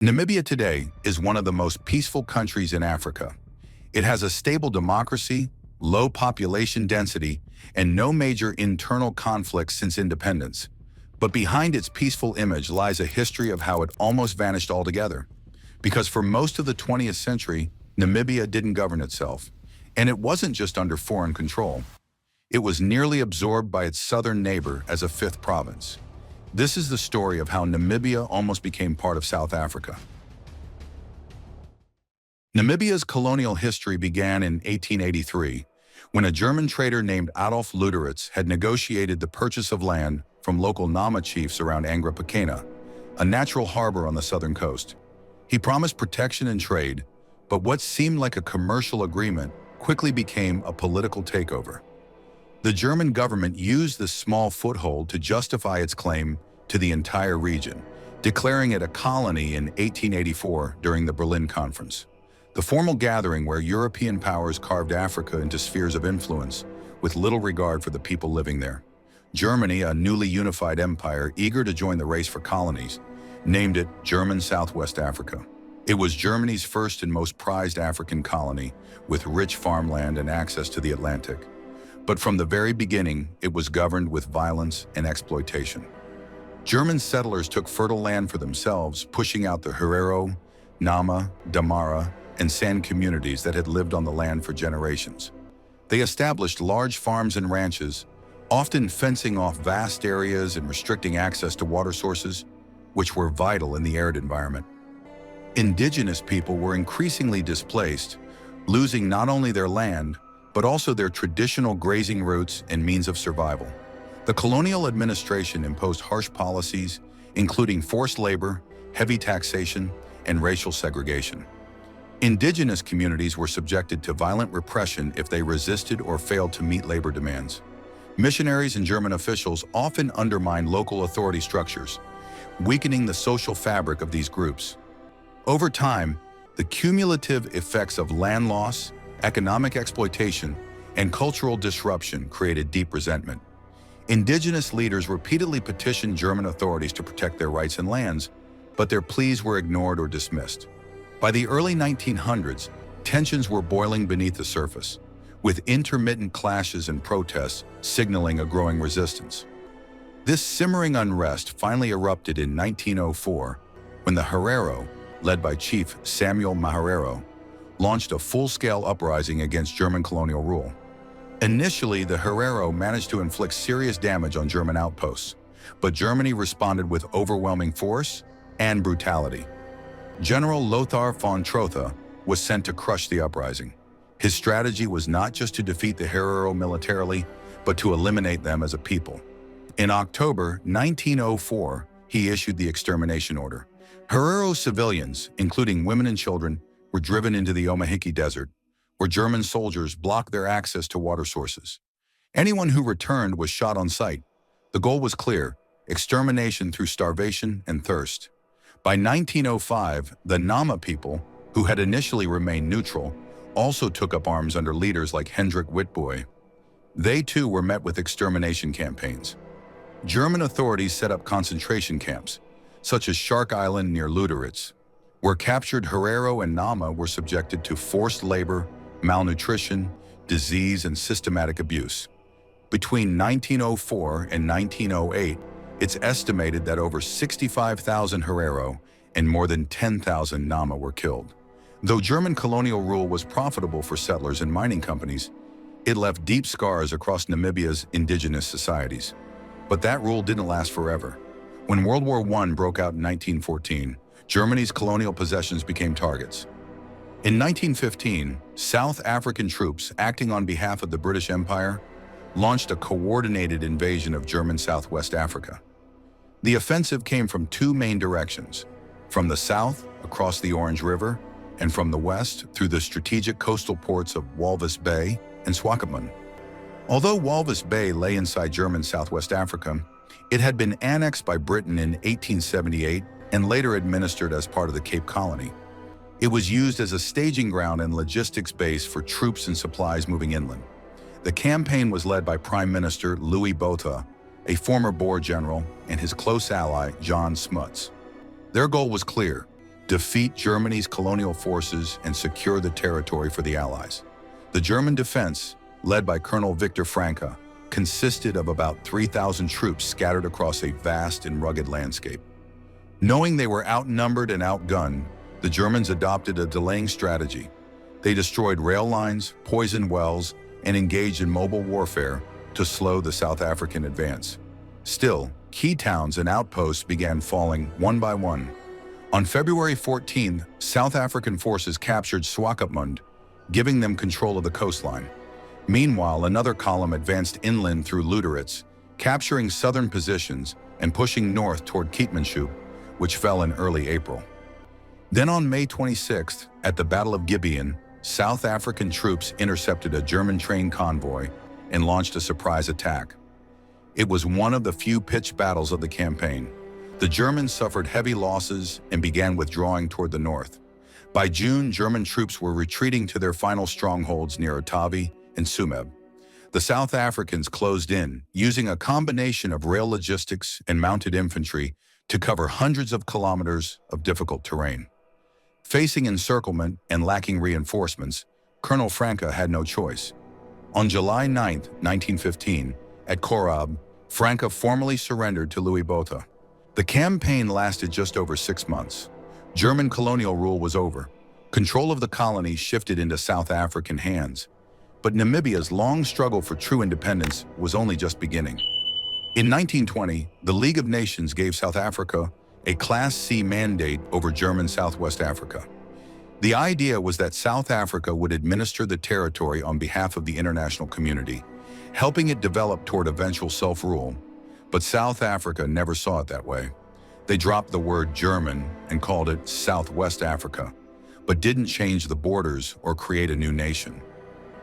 Namibia today is one of the most peaceful countries in Africa. It has a stable democracy, low population density, and no major internal conflicts since independence. But behind its peaceful image lies a history of how it almost vanished altogether. Because for most of the 20th century, Namibia didn't govern itself. And it wasn't just under foreign control. It was nearly absorbed by its southern neighbor as a fifth province. This is the story of how Namibia almost became part of South Africa. Namibia's colonial history began in 1883, when a German trader named Adolf Luderitz had negotiated the purchase of land from local Nama chiefs around Angra a natural harbor on the southern coast. He promised protection and trade, but what seemed like a commercial agreement quickly became a political takeover. The German government used this small foothold to justify its claim to the entire region, declaring it a colony in 1884 during the Berlin Conference, the formal gathering where European powers carved Africa into spheres of influence with little regard for the people living there. Germany, a newly unified empire eager to join the race for colonies, named it German Southwest Africa. It was Germany's first and most prized African colony, with rich farmland and access to the Atlantic. But from the very beginning, it was governed with violence and exploitation. German settlers took fertile land for themselves, pushing out the Herero, Nama, Damara, and San communities that had lived on the land for generations. They established large farms and ranches, often fencing off vast areas and restricting access to water sources, which were vital in the arid environment. Indigenous people were increasingly displaced, losing not only their land, but also their traditional grazing routes and means of survival. The colonial administration imposed harsh policies, including forced labor, heavy taxation, and racial segregation. Indigenous communities were subjected to violent repression if they resisted or failed to meet labor demands. Missionaries and German officials often undermined local authority structures, weakening the social fabric of these groups. Over time, the cumulative effects of land loss, economic exploitation, and cultural disruption created deep resentment. Indigenous leaders repeatedly petitioned German authorities to protect their rights and lands, but their pleas were ignored or dismissed. By the early 1900s, tensions were boiling beneath the surface, with intermittent clashes and protests signaling a growing resistance. This simmering unrest finally erupted in 1904 when the Herero, led by Chief Samuel Maharero, launched a full-scale uprising against German colonial rule. Initially, the Herero managed to inflict serious damage on German outposts, but Germany responded with overwhelming force and brutality. General Lothar von Trotha was sent to crush the uprising. His strategy was not just to defeat the Herero militarily, but to eliminate them as a people. In October 1904, he issued the extermination order. Herero civilians, including women and children, were driven into the Omahiki Desert, where German soldiers blocked their access to water sources. Anyone who returned was shot on sight. The goal was clear: extermination through starvation and thirst. By 1905, the Nama people, who had initially remained neutral, also took up arms under leaders like Hendrik Witbooi. They too were met with extermination campaigns. German authorities set up concentration camps, such as Shark Island near Luderitz, where captured Herero and Nama were subjected to forced labor, malnutrition, disease, and systematic abuse. Between 1904 and 1908, it's estimated that over 65,000 Herero and more than 10,000 Nama were killed. Though German colonial rule was profitable for settlers and mining companies, it left deep scars across Namibia's indigenous societies. But that rule didn't last forever. When World War I broke out in 1914, Germany's colonial possessions became targets. In 1915, South African troops, acting on behalf of the British Empire, launched a coordinated invasion of German Southwest Africa. The offensive came from two main directions: from the south, across the Orange River, and from the west, through the strategic coastal ports of Walvis Bay and Swakopmund. Although Walvis Bay lay inside German Southwest Africa, it had been annexed by Britain in 1878 and later administered as part of the Cape Colony. It was used as a staging ground and logistics base for troops and supplies moving inland. The campaign was led by Prime Minister Louis Botha, a former Boer general, and his close ally, John Smuts. Their goal was clear: defeat Germany's colonial forces and secure the territory for the Allies. The German defense, led by Colonel Victor Franke, consisted of about 3,000 troops scattered across a vast and rugged landscape. Knowing they were outnumbered and outgunned, the Germans adopted a delaying strategy. They destroyed rail lines, poisoned wells, and engaged in mobile warfare to slow the South African advance. Still, key towns and outposts began falling one by one. On February 14th, South African forces captured Swakopmund, giving them control of the coastline. Meanwhile, another column advanced inland through Luderitz, capturing southern positions and pushing north toward Keetmanshoop, which fell in early April. Then on May 26th, at the Battle of Gibeon, South African troops intercepted a German train convoy and launched a surprise attack. It was one of the few pitched battles of the campaign. The Germans suffered heavy losses and began withdrawing toward the north. By June, German troops were retreating to their final strongholds near Otavi and Tsumeb. The South Africans closed in, using a combination of rail logistics and mounted infantry to cover hundreds of kilometers of difficult terrain. Facing encirclement and lacking reinforcements, Colonel Franke had no choice. On July 9, 1915, at Korab, Franke formally surrendered to Louis Botha. The campaign lasted just over 6 months. German colonial rule was over. Control of the colony shifted into South African hands. But Namibia's long struggle for true independence was only just beginning. In 1920, the League of Nations gave South Africa a Class C mandate over German Southwest Africa. The idea was that South Africa would administer the territory on behalf of the international community, helping it develop toward eventual self-rule. But South Africa never saw it that way. They dropped the word German and called it Southwest Africa, but didn't change the borders or create a new nation.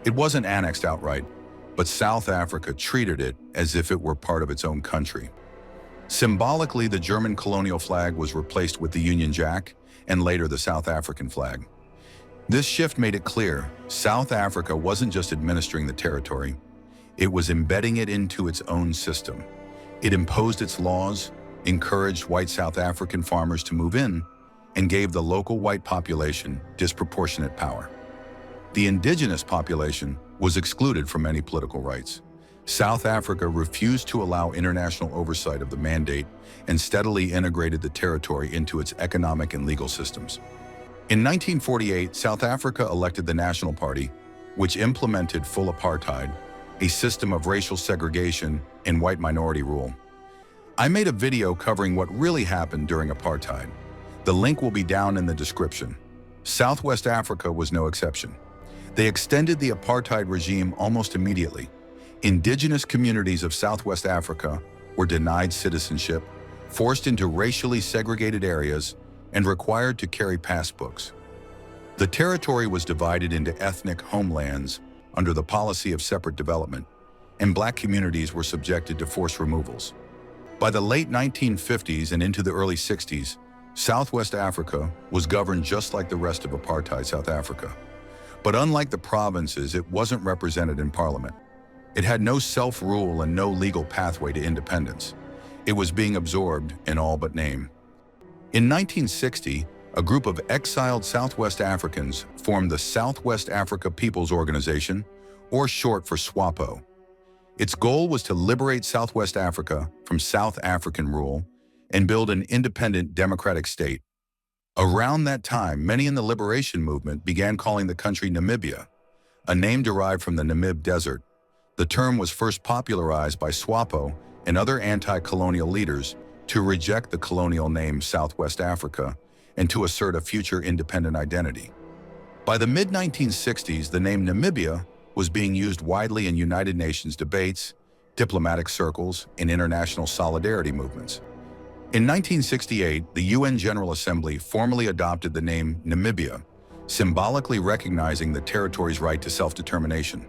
It wasn't annexed outright, but South Africa treated it as if it were part of its own country. Symbolically, the German colonial flag was replaced with the Union Jack and later the South African flag. This shift made it clear South Africa wasn't just administering the territory, it was embedding it into its own system. It imposed its laws, encouraged white South African farmers to move in, and gave the local white population disproportionate power. The indigenous population was excluded from any political rights. South Africa refused to allow international oversight of the mandate and steadily integrated the territory into its economic and legal systems. In 1948, South Africa elected the National Party, which implemented full apartheid, a system of racial segregation and white minority rule. I made a video covering what really happened during apartheid. The link will be down in the description. Southwest Africa was no exception. They extended the apartheid regime almost immediately. Indigenous communities of Southwest Africa were denied citizenship, forced into racially segregated areas, and required to carry passbooks. The territory was divided into ethnic homelands under the policy of separate development, and black communities were subjected to forced removals. By the late 1950s and into the early 60s, Southwest Africa was governed just like the rest of apartheid South Africa. But unlike the provinces, it wasn't represented in parliament. It had no self-rule and no legal pathway to independence. It was being absorbed in all but name. In 1960, a group of exiled Southwest Africans formed the Southwest Africa People's Organization, or short for SWAPO. Its goal was to liberate Southwest Africa from South African rule and build an independent democratic state. Around that time, many in the liberation movement began calling the country Namibia, a name derived from the Namib Desert. The term was first popularized by SWAPO and other anti-colonial leaders to reject the colonial name Southwest Africa and to assert a future independent identity. By the mid-1960s, the name Namibia was being used widely in United Nations debates, diplomatic circles, and international solidarity movements. In 1968, the UN General Assembly formally adopted the name Namibia, symbolically recognizing the territory's right to self-determination.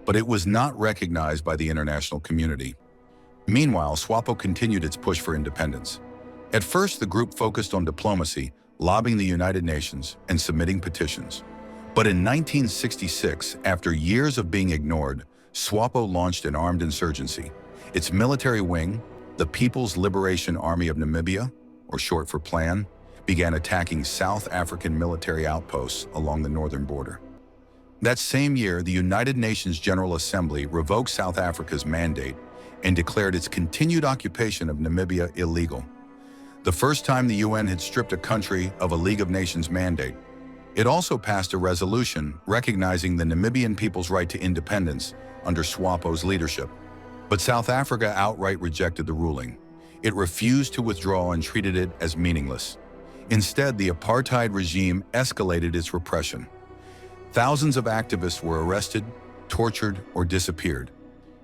But it was not recognized by the international community. Meanwhile, SWAPO continued its push for independence. At first, the group focused on diplomacy, lobbying the United Nations, and submitting petitions. But in 1966, after years of being ignored, SWAPO launched an armed insurgency. Its military wing, the People's Liberation Army of Namibia, or short for PLAN, began attacking South African military outposts along the northern border. That same year, the United Nations General Assembly revoked South Africa's mandate and declared its continued occupation of Namibia illegal. The first time the UN had stripped a country of a League of Nations mandate. It also passed a resolution recognizing the Namibian people's right to independence under SWAPO's leadership. But South Africa outright rejected the ruling. It refused to withdraw and treated it as meaningless. Instead, the apartheid regime escalated its repression. Thousands of activists were arrested, tortured, or disappeared.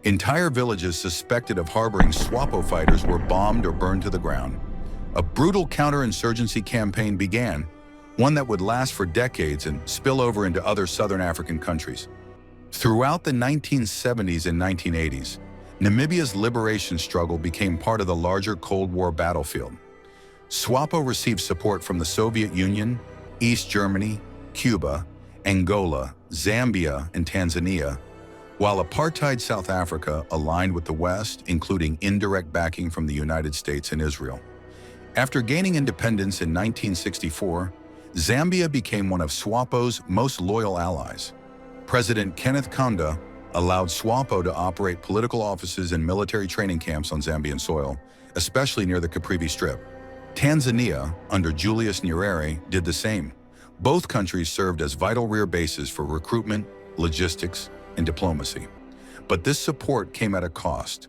Entire villages suspected of harboring SWAPO fighters were bombed or burned to the ground. A brutal counterinsurgency campaign began, one that would last for decades and spill over into other southern African countries. Throughout the 1970s and 1980s, Namibia's liberation struggle became part of the larger Cold War battlefield. SWAPO received support from the Soviet Union, East Germany, Cuba, Angola, Zambia, and Tanzania, while apartheid South Africa aligned with the West, including indirect backing from the United States and Israel. After gaining independence in 1964, Zambia became one of SWAPO's most loyal allies. President Kenneth Kaunda allowed SWAPO to operate political offices and military training camps on Zambian soil, especially near the Caprivi Strip. Tanzania, under Julius Nyerere, did the same. Both countries served as vital rear bases for recruitment, logistics, and diplomacy. But this support came at a cost.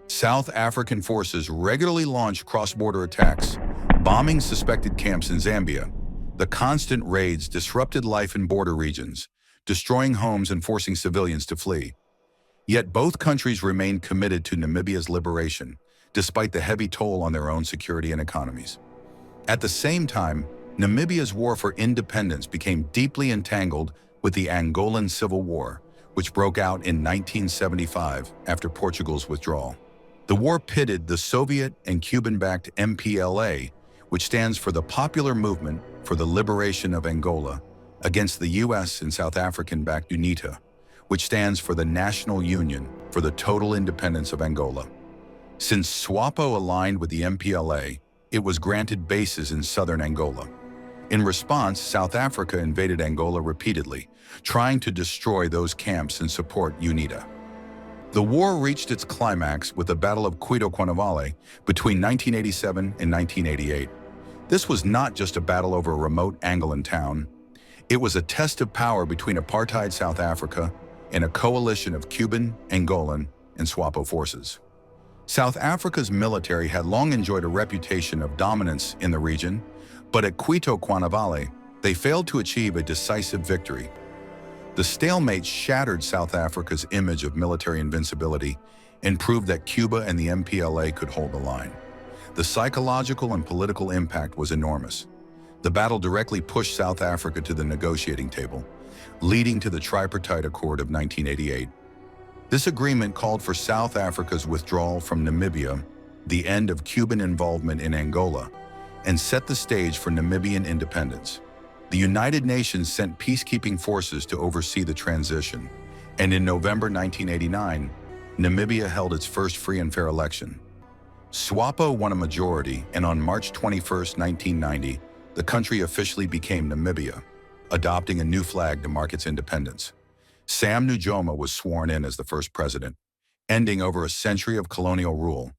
South African forces regularly launched cross-border attacks, bombing suspected camps in Zambia. The constant raids disrupted life in border regions, destroying homes and forcing civilians to flee. Yet both countries remained committed to Namibia's liberation, despite the heavy toll on their own security and economies. At the same time, Namibia's war for independence became deeply entangled with the Angolan Civil War, which broke out in 1975 after Portugal's withdrawal. The war pitted the Soviet and Cuban-backed MPLA, which stands for the Popular Movement for the Liberation of Angola, against the US and South African-backed UNITA, which stands for the National Union for the Total Independence of Angola. Since SWAPO aligned with the MPLA, it was granted bases in southern Angola. In response, South Africa invaded Angola repeatedly, trying to destroy those camps and support UNITA. The war reached its climax with the Battle of Cuito-Cuanavale between 1987 and 1988. This was not just a battle over a remote Angolan town. It was a test of power between apartheid South Africa and a coalition of Cuban, Angolan, and SWAPO forces. South Africa's military had long enjoyed a reputation of dominance in the region, but at Cuito-Cuanavale, they failed to achieve a decisive victory. The stalemate shattered South Africa's image of military invincibility and proved that Cuba and the MPLA could hold the line. The psychological and political impact was enormous. The battle directly pushed South Africa to the negotiating table, leading to the Tripartite Accord of 1988. This agreement called for South Africa's withdrawal from Namibia, the end of Cuban involvement in Angola, and set the stage for Namibian independence. The United Nations sent peacekeeping forces to oversee the transition, and in November 1989, Namibia held its first free and fair election. SWAPO won a majority, and on March 21, 1990, the country officially became Namibia, adopting a new flag to mark its independence. Sam Nujoma was sworn in as the first president, ending over a century of colonial rule